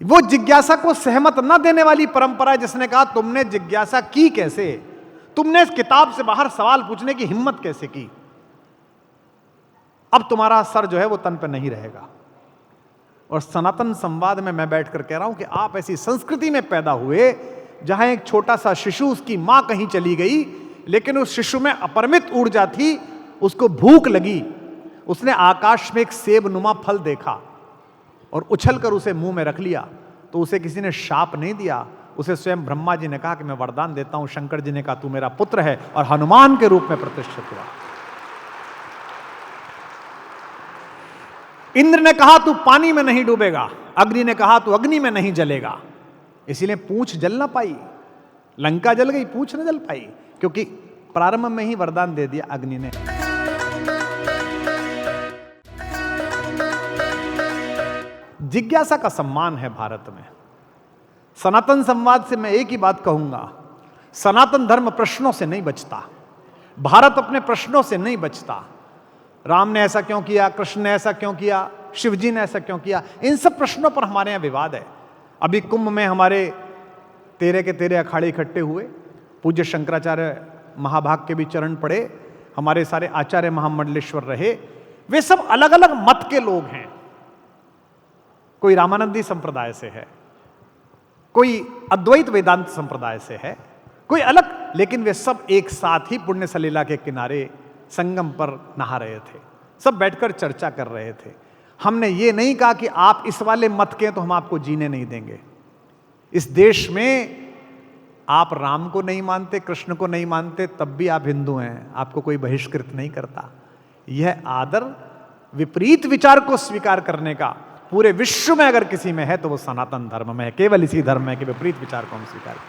वो जिज्ञासा को सहमत न देने वाली परंपरा है जिसने कहा तुमने जिज्ञासा की कैसे, तुमने इस किताब से बाहर सवाल पूछने की हिम्मत कैसे की। अब तुम्हारा सर जो है वो तन पे नहीं रहेगा। और सनातन संवाद में मैं बैठकर कह रहा हूं कि आप ऐसी संस्कृति में पैदा हुए जहां एक छोटा सा शिशु, उसकी मां कहीं चली गई, लेकिन उस शिशु में अपरिमित ऊर्जा थी, उसको भूख लगी, उसने आकाश में एक सेब नुमा फल देखा और उछलकर उसे मुंह में रख लिया। तो उसे किसी ने शाप नहीं दिया, उसे स्वयं ब्रह्मा जी ने कहा कि मैं वरदान देता हूं। शंकर जी ने कहा तू मेरा पुत्र है, और हनुमान के रूप में प्रतिष्ठित हुआ। इंद्र ने कहा तू पानी में नहीं डूबेगा, अग्नि ने कहा तू अग्नि में नहीं जलेगा। इसीलिए पूंछ जल ना पाई, लंका जल गई, पूंछ न जल पाई, क्योंकि प्रारंभ में ही वरदान दे दिया अग्नि ने। जिज्ञासा का सम्मान है भारत में। सनातन संवाद से मैं एक ही बात कहूंगा, सनातन धर्म प्रश्नों से नहीं बचता, भारत अपने प्रश्नों से नहीं बचता। राम ने ऐसा क्यों किया, कृष्ण ने ऐसा क्यों किया, शिव जी ने ऐसा क्यों किया, इन सब प्रश्नों पर हमारे यहां विवाद है। अभी कुंभ में हमारे 13 के 13 अखाड़े इकट्ठे हुए, पूज्य शंकराचार्य महाभाग के भी चरण पड़े, हमारे सारे आचार्य महामंडलेश्वर रहे। वे सब अलग अलग मत के लोग हैं, कोई रामानंदी संप्रदाय से है, कोई अद्वैत वेदांत संप्रदाय से है, कोई अलग, लेकिन वे सब एक साथ ही पुण्य सलीला के किनारे संगम पर नहा रहे थे, सब बैठकर चर्चा कर रहे थे। हमने ये नहीं कहा कि आप इस वाले मत के तो हम आपको जीने नहीं देंगे। इस देश में आप राम को नहीं मानते, कृष्ण को नहीं मानते, तब भी आप हिंदू हैं, आपको कोई बहिष्कृत नहीं करता। यह आदर विपरीत विचार को स्वीकार करने का पूरे विश्व में अगर किसी में है तो वो सनातन धर्म में है। केवल इसी धर्म में कि विपरीत विचार को हम स्वीकार करें।